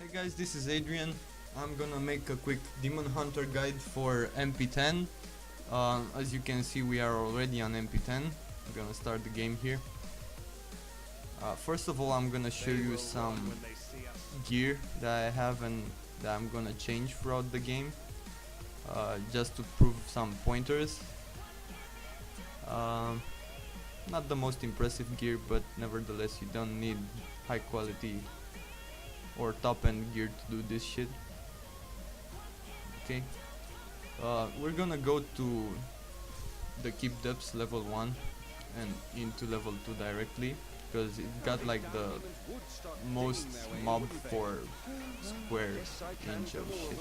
Hey guys, this is Adrian. I'm gonna make a quick Demon Hunter guide for MP10. As you can see, we are already on MP10. I'm gonna start the game here. First of all, I'm gonna show you some gear that I have and that I'm gonna change throughout the game, just to prove some pointers. Not the most impressive gear, but nevertheless you don't need high quality or top end gear to do this shit. Okay, we're gonna go to the keep depths level 1 and into level 2 directly, because it got like the most mob for square inch of shit.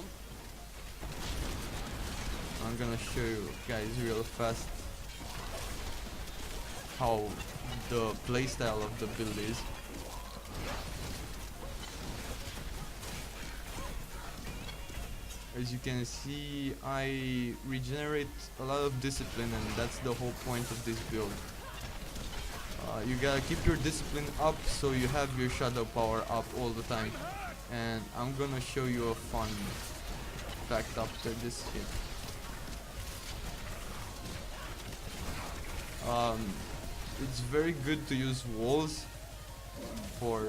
I'm gonna show you guys real fast how the playstyle of the build is. As you can see, I regenerate a lot of discipline, and that's the whole point of this build. You gotta keep your discipline up so you have your shadow power up all the time. And I'm gonna show you a fun fact after this shit. It's very good to use walls for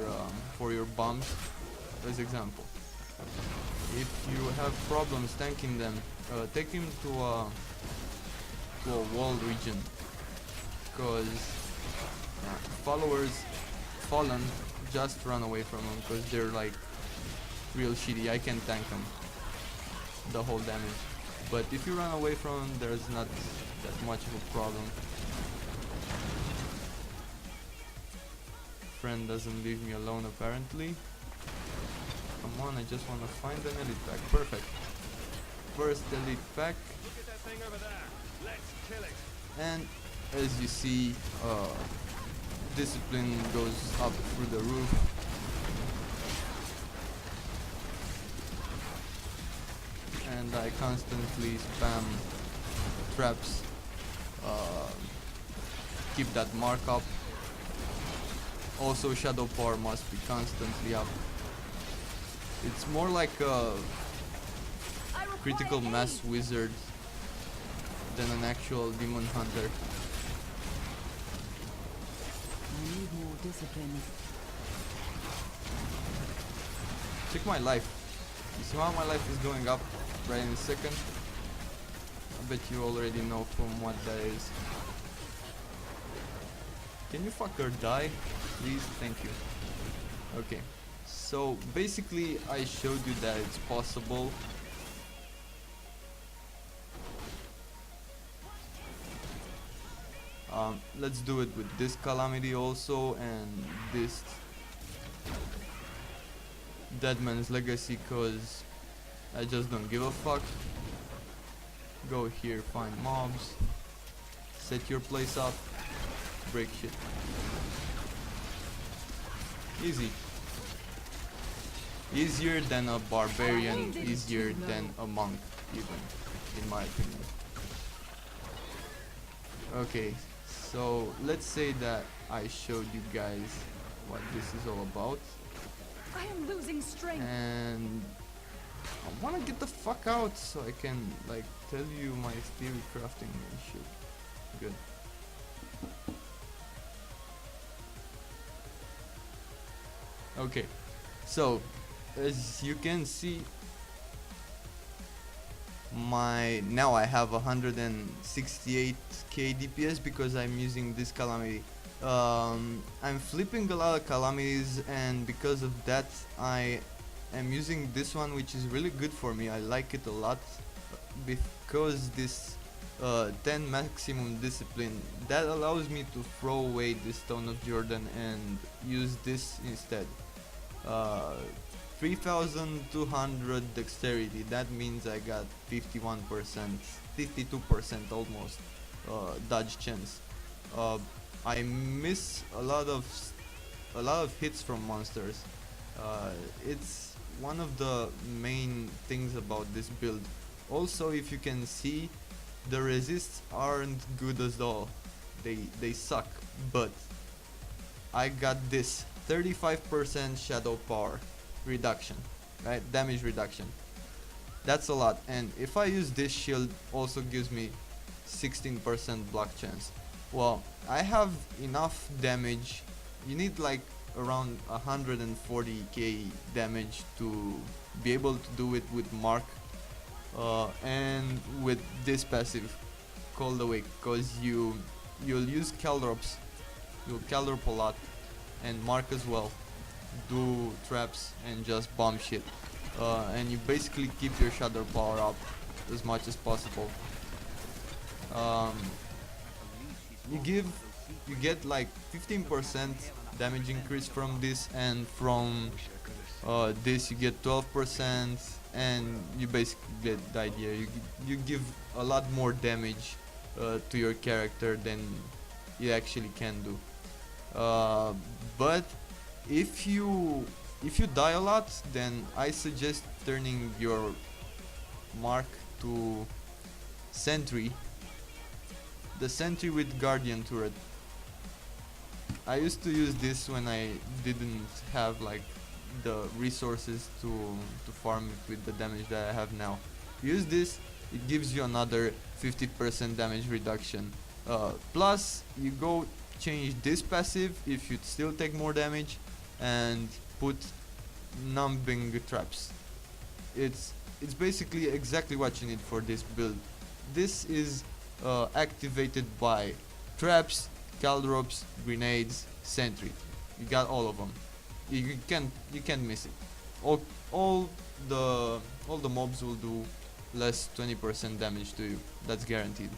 your bombs. As example, if you have problems tanking them, take him to a wall region, because fallen just run away from them because they're like real shitty. I can tank them the whole damage, but if you run away from them, there's not that much of a problem. Friend doesn't leave me alone apparently. Come on, I just want to find an elite pack. Perfect. First elite pack. Look at that thing over there. Let's kill it. And as you see, discipline goes up through the roof. And I constantly spam traps. Keep that mark up. Also, shadow power must be constantly up. It's more like a critical mass wizard than an actual demon hunter. I need more discipline. Check my life. You see how my life is going up right in a second? I bet you already know from what that is. Can you fucker die? Please, thank you. Okay. So basically I showed you that it's possible. Let's do it with this calamity also, and this Deadman's Legacy, cause I just don't give a fuck. Go here, find mobs, set your place up, break shit. Easy. Easier than a barbarian, easier than a monk, even, in my opinion. Okay, so let's say that I showed you guys what this is all about, I am losing strength. and I wanna get the fuck out so I can like tell you my theory crafting and shit. Good. Okay, so as you can see, now I have 168k DPS because I'm using this calamity. I'm flipping a lot of calamities, and because of that I am using this one, which is really good for me. I like it a lot because this 10 maximum discipline, that allows me to throw away the Stone of Jordan and use this instead. 3200 dexterity, that means I got 51%, 52% almost dodge chance. I miss a lot of hits from monsters. It's one of the main things about this build. Also, if you can see, the resists aren't good at all. They suck, but I got this 35% shadow power reduction. right? Damage reduction. That's a lot. And if I use this shield, also gives me 16% block chance. Well, I have enough damage. You need like around 140k damage to be able to do it with Mark and with this passive Cold Awake, because you'll use Caldrops, you'll Caldrop a lot, and Mark as well, do traps and just bomb shit, and you basically keep your shadow power up as much as possible. um, you get like 15% damage increase from this, and from this you get 12%, and you basically get the idea. You give a lot more damage to your character than you actually can do. But if you die a lot, then I suggest turning your Mark to Sentry. The Sentry with Guardian turret. I used to use this when I didn't have like the resources to farm it with the damage that I have now. Use this, it gives you another 50% damage reduction. Plus, you go change this passive if you still take more damage, and put numbing traps. It's basically exactly what you need for this build. This is activated by traps, Caldrops, grenades, sentry. You got all of them. You can't miss it. All the mobs will do less 20% damage to you. That's guaranteed.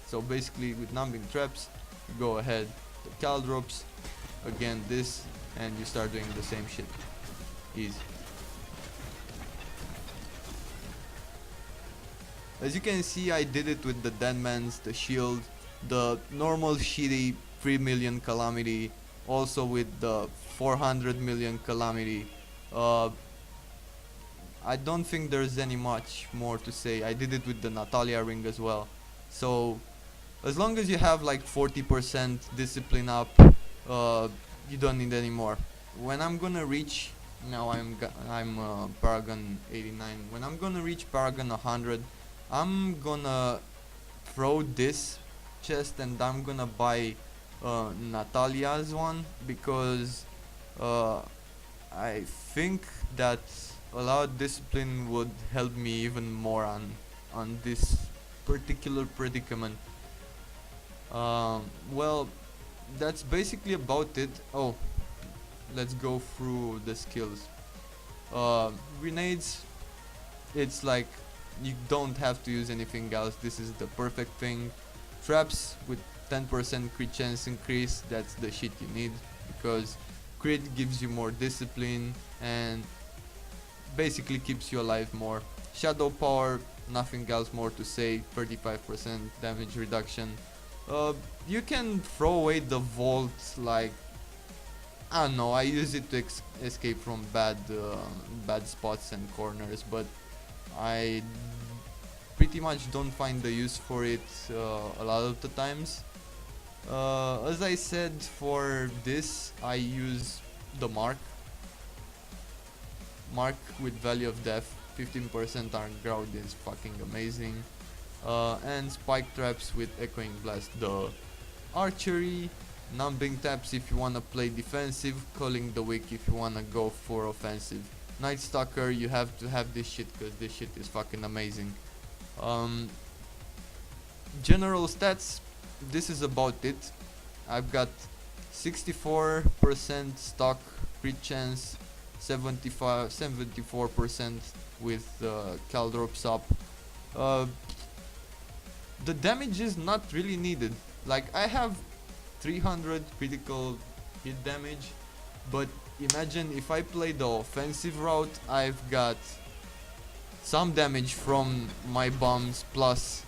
So basically, with numbing traps, you go ahead, the Caldrops, again this, and you start doing the same shit. Easy. As you can see, I did it with the Deadmans, the shield, the normal shitty 3 million calamity, also with the 400 million calamity. I don't think there's any much more to say. I did it with the Natalia ring as well. So as long as you have like 40% discipline up, you don't need any more. When I'm gonna reach, now I'm Paragon 89. When I'm gonna reach Paragon 100, I'm gonna throw this chest and I'm gonna buy Natalia's one, because I think that a lot of discipline would help me even more on this particular predicament. Well, that's basically about it. Oh, let's go through the skills. Grenades, it's like you don't have to use anything else. This is the perfect thing. Traps with 10% crit chance increase, that's the shit you need, because crit gives you more discipline and basically keeps you alive more. Shadow power, nothing else more to say, 35% damage reduction. You can throw away the vault, like, I don't know, I use it to escape from bad spots and corners, but I pretty much don't find the use for it a lot of the times. As I said, for this I use the Mark with Value of Death, 15% arc ground is fucking amazing, and Spike Traps with Echoing Blast. The Archery, Numbing Taps if you wanna play defensive, Culling the Wick if you wanna go for offensive. Night Stalker, you have to have this shit because this shit is fucking amazing. General stats, this is about it. I've got 64% stock crit chance, 74% with Caldrops up. The damage is not really needed. Like, I have 300 critical hit damage, but imagine if I play the offensive route, I've got some damage from my bombs plus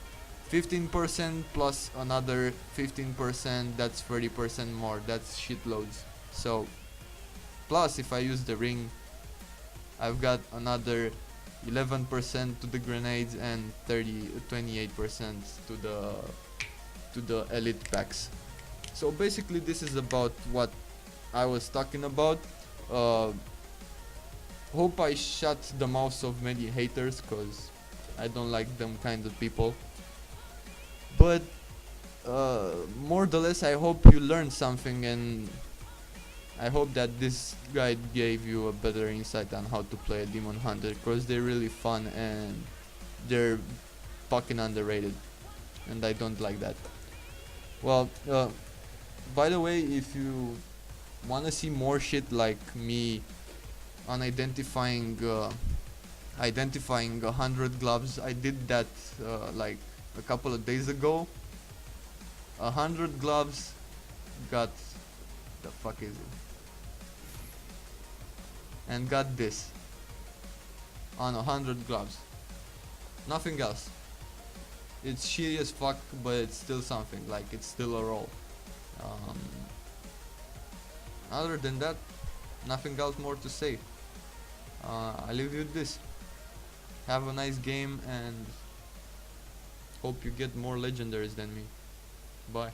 15% plus another 15%, that's 30% more, that's shitloads. So plus if I use the ring, I've got another 11% to the grenades and 28% to the elite packs. So basically this is about what I was talking about. Hope I shut the mouths of many haters, cause I don't like them kind of people. But more or less, I hope you learned something, and I hope that this guide gave you a better insight on how to play a Demon Hunter, cause they're really fun and they're fucking underrated, and I don't like that. Well, by the way, if you wanna see more shit like me on identifying 100 gloves, I did that like a couple of days ago. 100 gloves got the fuck is it? And got this on 100 gloves. Nothing else. It's shitty as fuck, but it's still something. Like, it's still a roll. Um, Other than that, nothing else more to say. I leave you with this. Have a nice game and hope you get more legendaries than me. Bye.